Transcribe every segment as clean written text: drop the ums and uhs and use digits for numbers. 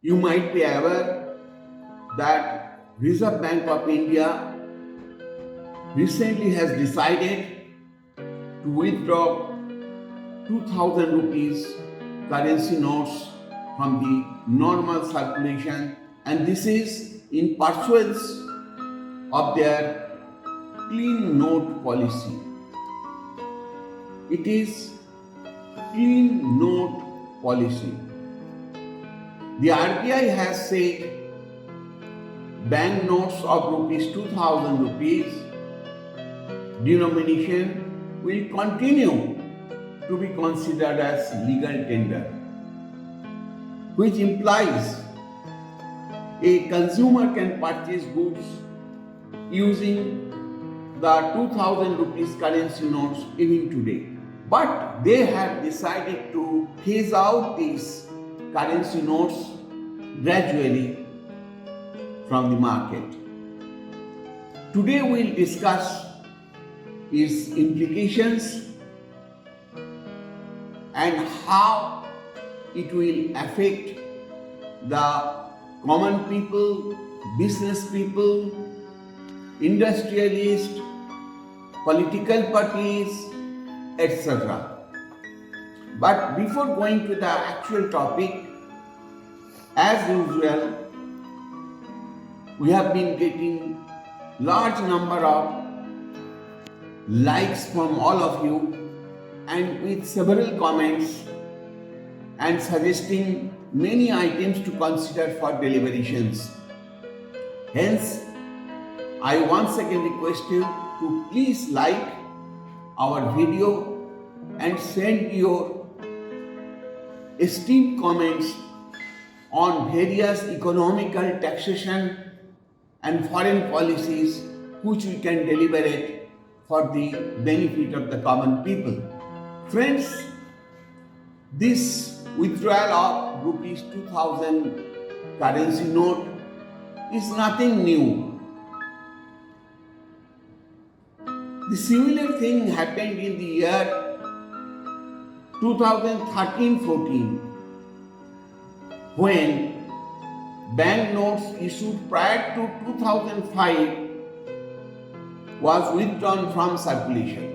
You might be aware that Reserve Bank of India recently has decided to withdraw 2000 rupees currency notes from the normal circulation, and this is in pursuance of their clean note policy. It is clean note policy. The RBI has said bank notes of rupees 2000 rupees denomination will continue to be considered as legal tender, which implies a consumer can purchase goods using the 2000 rupees currency notes even today. But they have decided to phase out these currency notes gradually from the market. Today we'll discuss its implications and how it will affect the common people, business people, industrialists, political parties, etc. But before going to the actual topic, as usual, we have been getting large number of likes from all of you and with several comments and suggesting many items to consider for deliberations. Hence, I once again request you to please like our video and send your esteemed comments on various economical, taxation and foreign policies which we can deliberate for the benefit of the common people. Friends, this withdrawal of rupees 2000 currency note is nothing new. The similar thing happened in the year 2013-14 when bank notes issued prior to 2005 was withdrawn from circulation,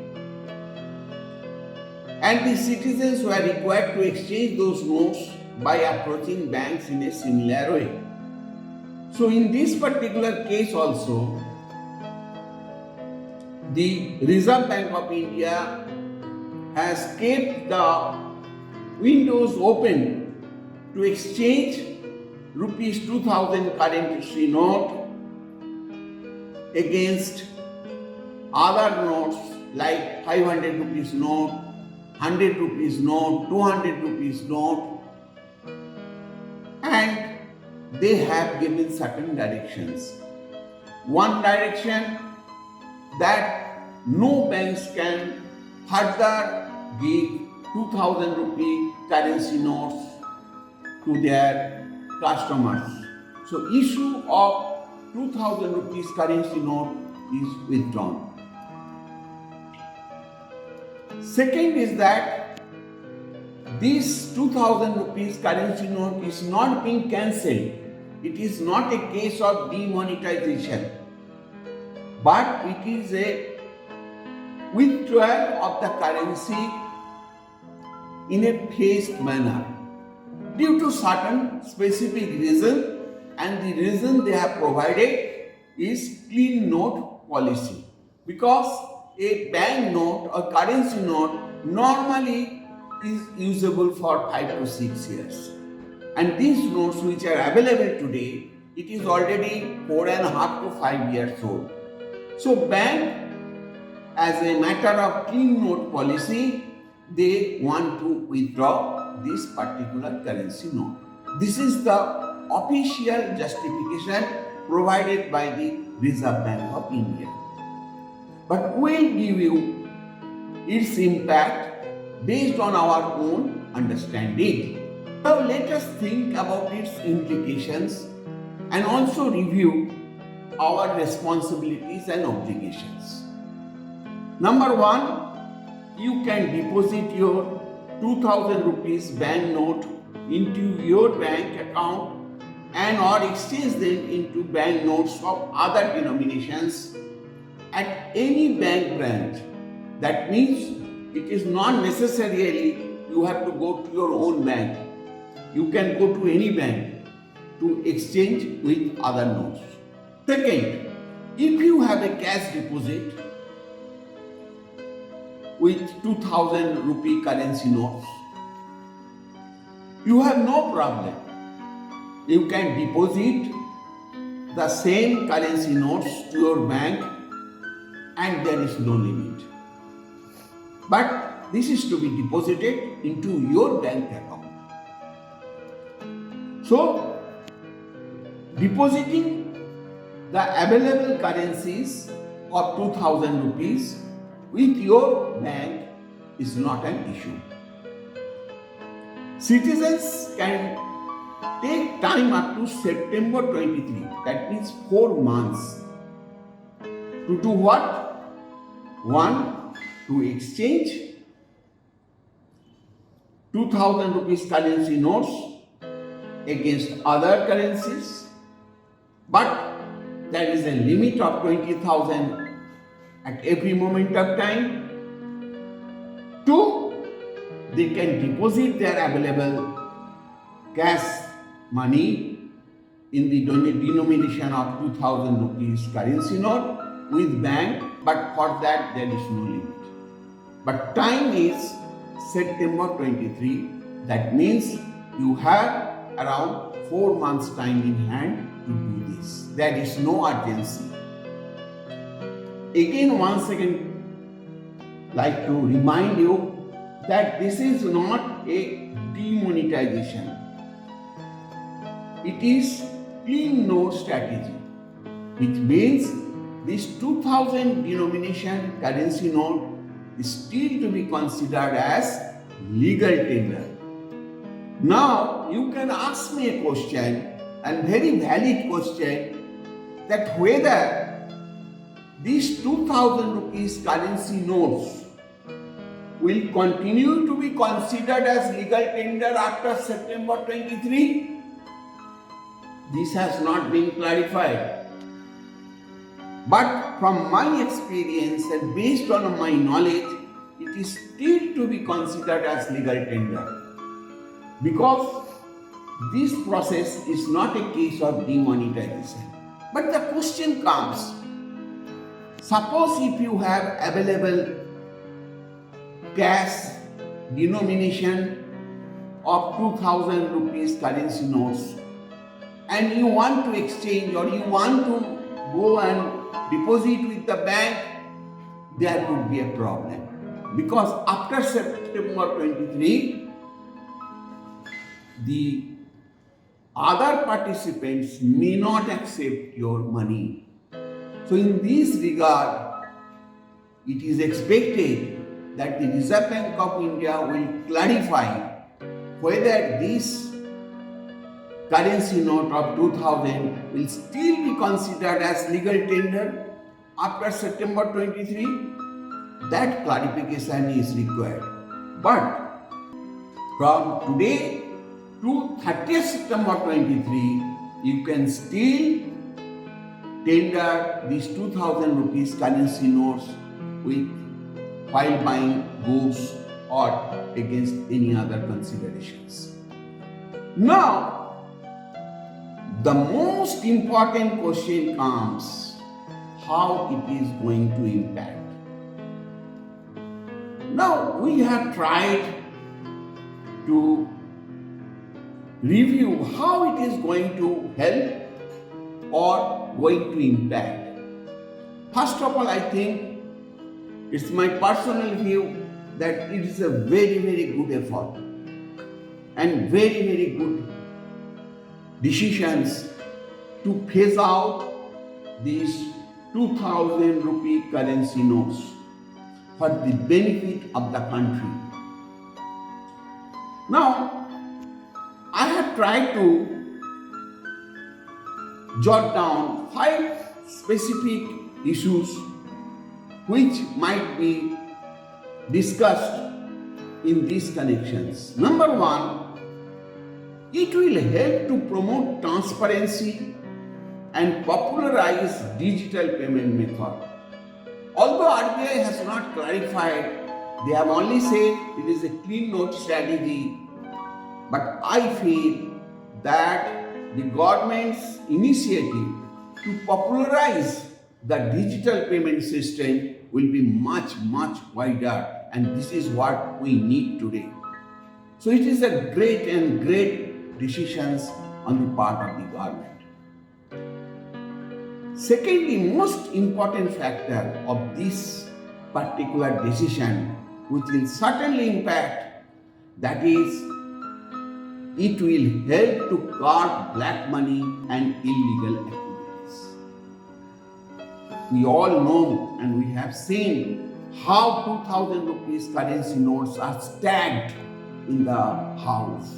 and the citizens were required to exchange those notes by approaching banks in a similar way. So in this particular case also, the Reserve Bank of India has kept the windows open to exchange rupees 2000 currency note against other notes like 500 rupees note, 100 rupees note, 200 rupees note, and they have given certain directions. One direction, that no banks can further give 2000 rupee currency notes to their customers. So issue of 2000 rupees currency note is withdrawn. Second is that this 2000 rupees currency note is not being cancelled. It is not a case of demonetization, but it is a withdrawal of the currency in a phased manner due to certain specific reason, and the reason they have provided is clean note policy, because a bank note or currency note normally is usable for 5 to 6 years, and these notes which are available today, it is already 4.5 to 5 years old. So bank, as a matter of clean note policy, they want to withdraw this particular currency note. This is the official justification provided by the Reserve Bank of India. But we will give you its impact based on our own understanding. Now let us think about its implications and also review our responsibilities and obligations. Number one, you can deposit your 2000 rupees bank note into your bank account and or exchange them into bank notes of other denominations at any bank branch. That means it is not necessarily you have to go to your own bank. You can go to any bank to exchange with other notes. Second, if you have a cash deposit with 2000 rupee currency notes, you have no problem. You can deposit the same currency notes to your bank and there is no limit. But this is to be deposited into your bank account. So, depositing the available currencies of 2000 rupees with your bank is not an issue. Citizens can take time up to September 23, that means 4 months, to do what? One, to exchange 2000 rupees currency notes against other currencies, but there is a limit of 20,000 at every moment of time. Two, they can deposit their available cash money in the denomination of 2000 rupees currency note with bank, but for that there is no limit. But time is September 23. That means you have around 4 months time in hand to do this. There is no urgency. Again, once again, like to remind you that this is not a demonetization. It is clean note strategy, which means this 2000 denomination currency note is still to be considered as legal tender. Now, you can ask me a question, and very valid question, that whether these 2000 rupees currency notes will continue to be considered as legal tender after September 23? This has not been clarified. But from my experience and based on my knowledge, it is still to be considered as legal tender. Because this process is not a case of demonetization. But the question comes, suppose if you have available cash denomination of 2000 rupees currency notes and you want to exchange or you want to go and deposit with the bank, there could be a problem. Because after September 23, the other participants may not accept your money. So in this regard, it is expected that the Reserve Bank of India will clarify whether this currency note of 2000 will still be considered as legal tender after September 23. That clarification is required. But from today to 30th September 23, you can still tender these 2000 rupees currency notes with while buying goods or against any other considerations. Now, the most important question comes, how it is going to impact. Now, we have tried to review how it is going to help or going to impact. First of all, I think it's my personal view that it is a very, very good effort and very, very good decisions to phase out these 2000 rupee currency notes for the benefit of the country. Now, I have tried to jot down 5 specific issues which might be discussed in these connections. Number 1, It will help to promote transparency and popularize digital payment method. Although RBI has not clarified, they have only said it is a clean note strategy. But I feel that the government's initiative to popularize the digital payment system will be much, much wider, and this is what we need today. So it is a great decisions on the part of the government. Secondly, most important factor of this particular decision, which will certainly impact, that is, it will help to curb black money and illegal activities. We all know and we have seen how 2000 rupees currency notes are stacked in the house.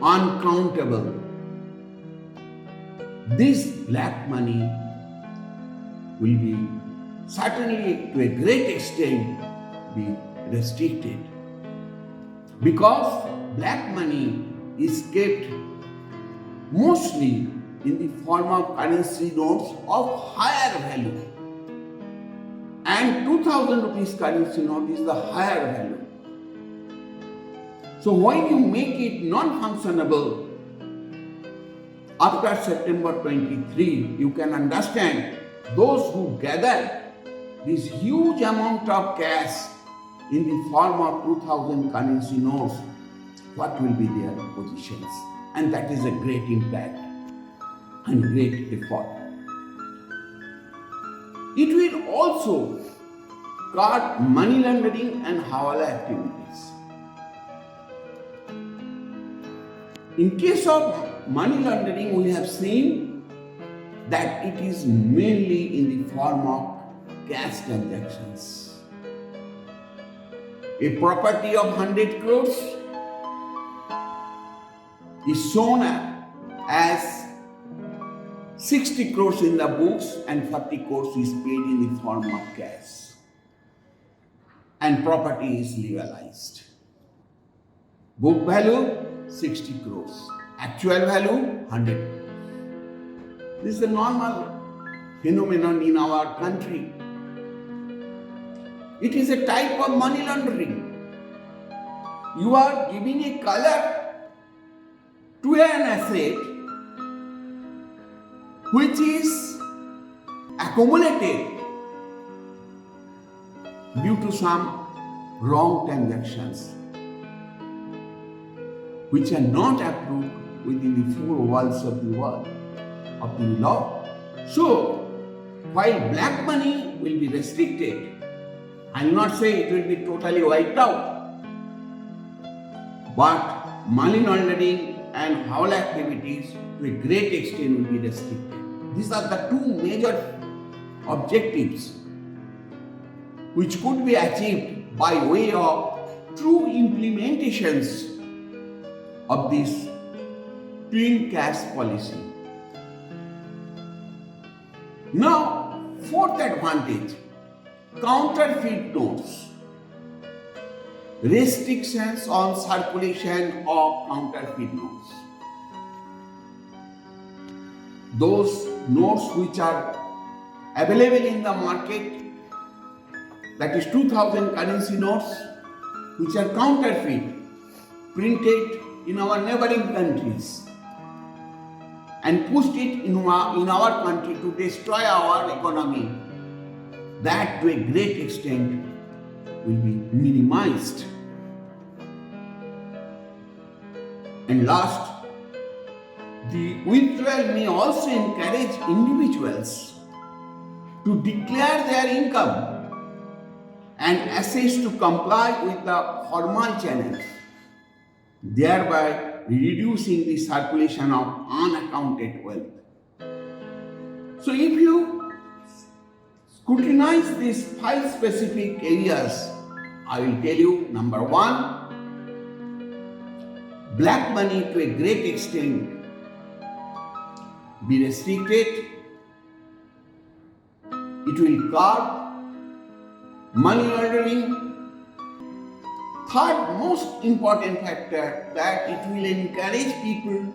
Uncountable. This black money will be certainly to a great extent be restricted, because black money is kept mostly in the form of currency notes of higher value, and 2000 rupees currency note is the higher value. So when you make it non-functionable after September 23, you can understand those who gather this huge amount of cash in the form of 2000 currency notes, what will be their positions? And that is a great impact and great effort. It will also curb money laundering and hawala activities. In case of money laundering, we have seen that it is mainly in the form of cash transactions. A property of 100 crores is shown as 60 crores in the books and 40 crores is paid in the form of cash. And property is legalized. Book value 60 crores. Actual value 100 crores. This is a normal phenomenon in our country. It is a type of money laundering. You are giving a color to an asset which is accumulated due to some wrong transactions which are not approved within the four walls of the world of the law. So, while black money will be restricted, I will not say it will be totally wiped out, but money laundering and hawala activities to a great extent will be restricted. These are the two major objectives which could be achieved by way of true implementations of this clean cash policy. Now, fourth advantage, counterfeit notes. Restrictions on circulation of counterfeit notes. Those notes which are available in the market, that is 2000 currency notes, which are counterfeit, printed in our neighboring countries and pushed it in our country to destroy our economy, that to a great extent will be minimized. And last, the withdrawal may also encourage individuals to declare their income and assets to comply with the formal channels, thereby reducing the circulation of unaccounted wealth. So if you scrutinize these 5 specific areas, I will tell you, number 1, black money to a great extent be restricted. It will curb money laundering Third most important factor, that it will encourage people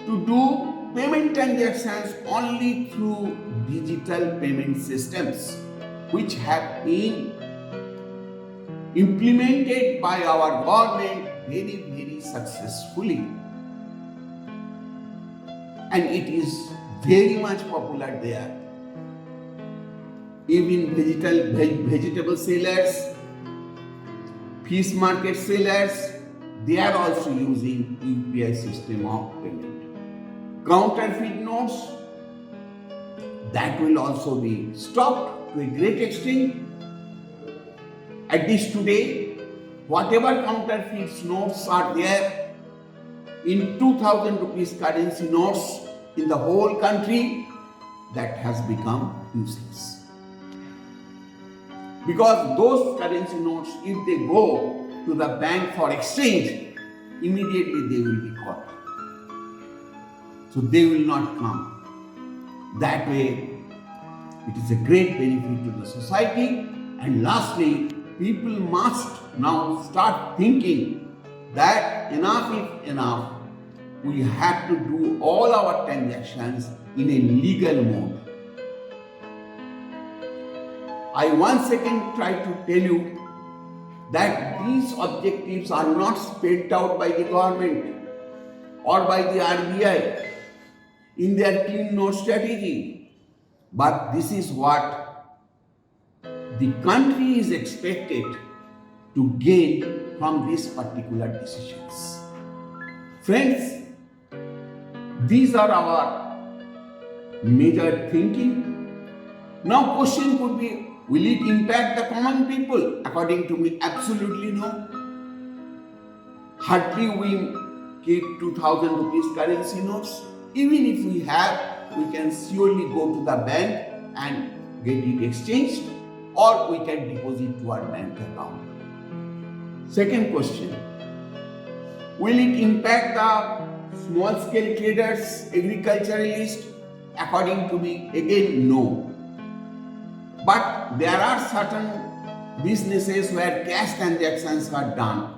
to do payment transactions only through digital payment systems, which have been implemented by our government very, very successfully. And it is very much popular there. Even vegetable sellers, fish market sellers, they are also using UPI system of payment. Counterfeit notes, that will also be stopped to a great extent. At least today, whatever counterfeit notes are there in 2000 rupees currency notes in the whole country, that has become useless. Because those currency notes, if they go to the bank for exchange, immediately they will be caught. So they will not come. That way, it is a great benefit to the society. And lastly, people must now start thinking that enough is enough. We have to do all our transactions in a legal mode. I once again try to tell you that these objectives are not spelled out by the government or by the RBI in their clean note strategy, but this is what the country is expected to gain from these particular decisions. Friends, these are our major thinking. Now question could be, will it impact the common people? According to me, absolutely no. Hardly we keep 2000 rupees currency notes. Even if we have, we can surely go to the bank and get it exchanged, or we can deposit to our bank account. Second question, will it impact the small scale traders, agriculturalists? According to me, again, no. But there are certain businesses where cash transactions are done.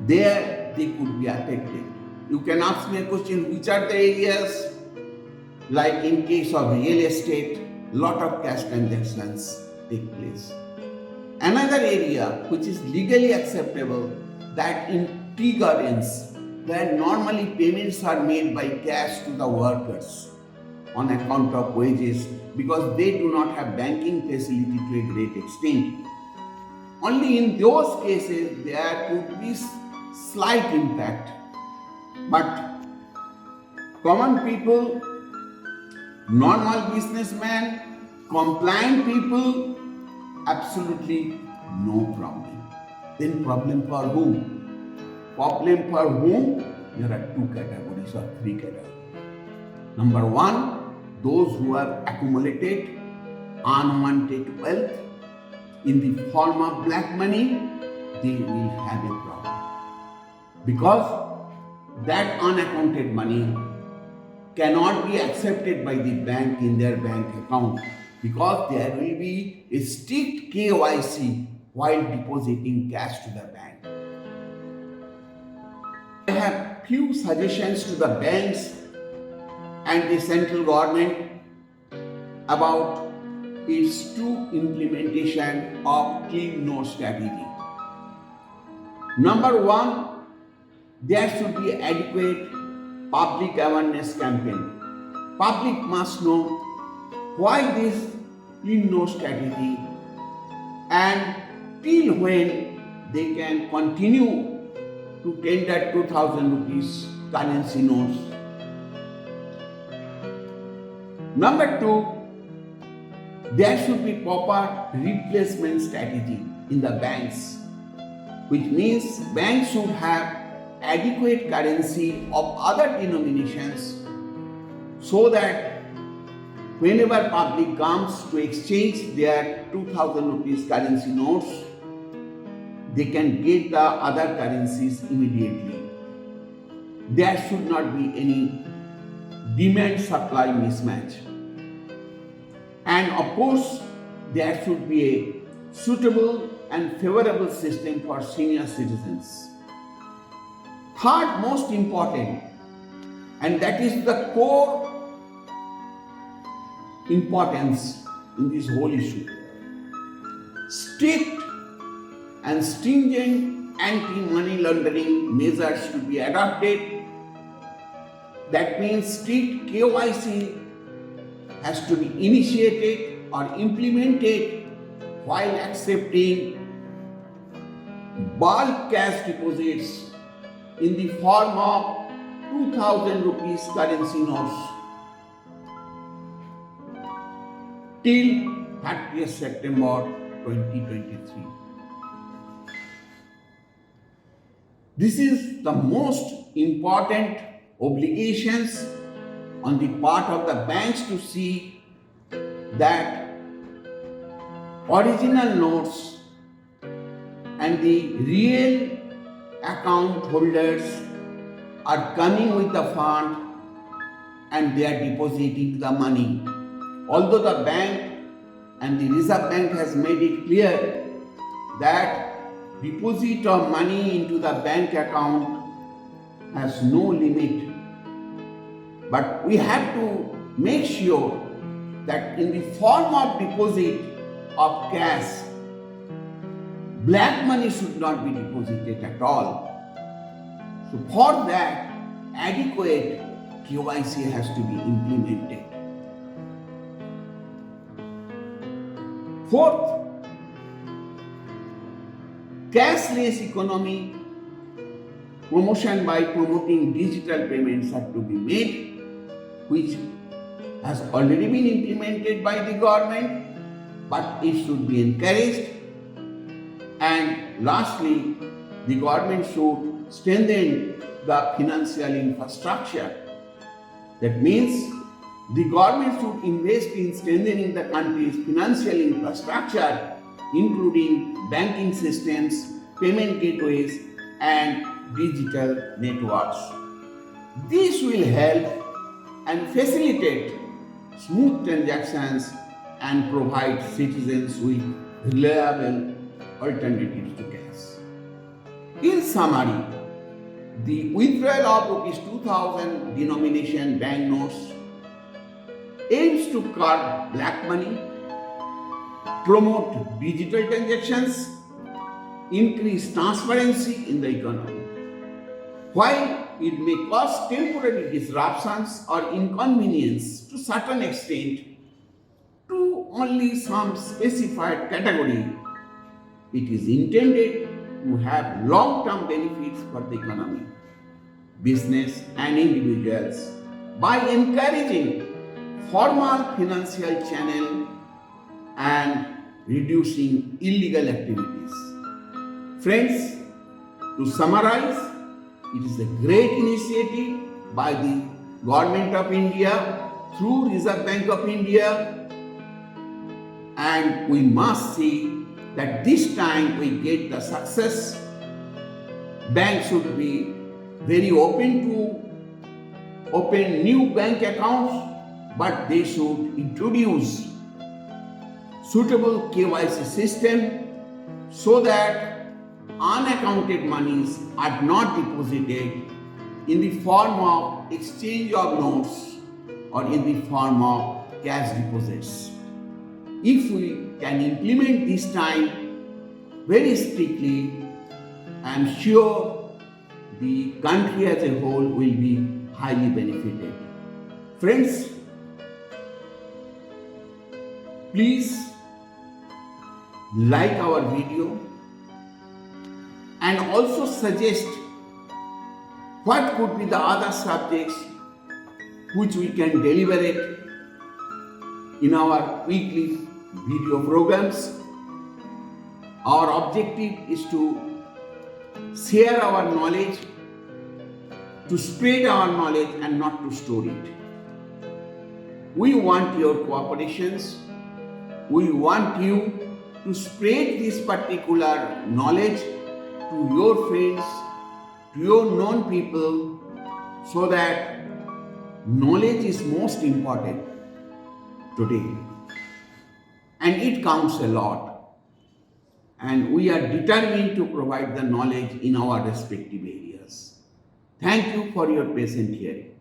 There they could be affected. You can ask me a question, which are the areas? Like in case of real estate, lot of cash transactions take place. Another area which is legally acceptable, that in tea gardens, where normally payments are made by cash to the workers on account of wages, because they do not have banking facility to a great extent. Only in those cases there could be slight impact. But common people, normal businessmen, compliant people, absolutely no problem. Then problem for whom? Problem for whom? There are two categories or three categories. Number one, those who have accumulated unwanted wealth in the form of black money, they will have a problem. Because that unaccounted money cannot be accepted by the bank in their bank account, because there will be a strict KYC while depositing cash to the bank. I have few suggestions to the banks and the central government about its true implementation of clean note strategy. Number one, there should be adequate public awareness campaign. Public must know why this clean note strategy and till when they can continue to tender 2000 rupees currency notes. Number two, there should be proper replacement strategy in the banks, which means banks should have adequate currency of other denominations, so that whenever public comes to exchange their 2000 rupees currency notes, they can get the other currencies immediately. There should not be any demand-supply mismatch. And of course, there should be a suitable and favorable system for senior citizens. Third most important, and that is the core importance in this whole issue, strict and stringent anti-money laundering measures to be adopted. That means strict KYC has to be initiated or implemented while accepting bulk cash deposits in the form of 2000 rupees currency notes till 30th September 2023. This is the most important obligations on the part of the banks to see that original notes and the real account holders are coming with the fund and they are depositing the money. Although the bank and the Reserve Bank has made it clear that deposit of money into the bank account has no limit, but we have to make sure that in the form of deposit of cash, black money should not be deposited at all. So for that, adequate KYC has to be implemented. Fourth, cashless economy promotion by promoting digital payments have to be made, which has already been implemented by the government, but it should be encouraged. And lastly, the government should strengthen the financial infrastructure. That means the government should invest in strengthening the country's financial infrastructure, including banking systems, payment gateways, and digital networks. This will help and facilitate smooth transactions and provide citizens with reliable alternatives to cash. In summary, the withdrawal of Rs 2000 denomination banknotes aims to curb black money, promote digital transactions, increase transparency in the economy. While it may cause temporary disruptions or inconvenience to certain extent to only some specified category, it is intended to have long-term benefits for the economy, business and individuals by encouraging formal financial channel and reducing illegal activities. Friends, to summarize, it is a great initiative by the Government of India through Reserve Bank of India, and we must see that this time we get the success. Banks should be very open to open new bank accounts, but they should introduce suitable KYC system so that unaccounted monies are not deposited in the form of exchange of notes or in the form of cash deposits. If we can implement this time very strictly, I am sure the country as a whole will be highly benefited. Friends, please like our video and also suggest what could be the other subjects which we can deliberate in our weekly video programs. Our objective is to share our knowledge, to spread our knowledge and not to store it. We want your cooperations. We want you to spread this particular knowledge to your friends, to your known people, so that knowledge is most important today and it counts a lot. and we are determined to provide the knowledge in our respective areas. Thank you for your patient hearing.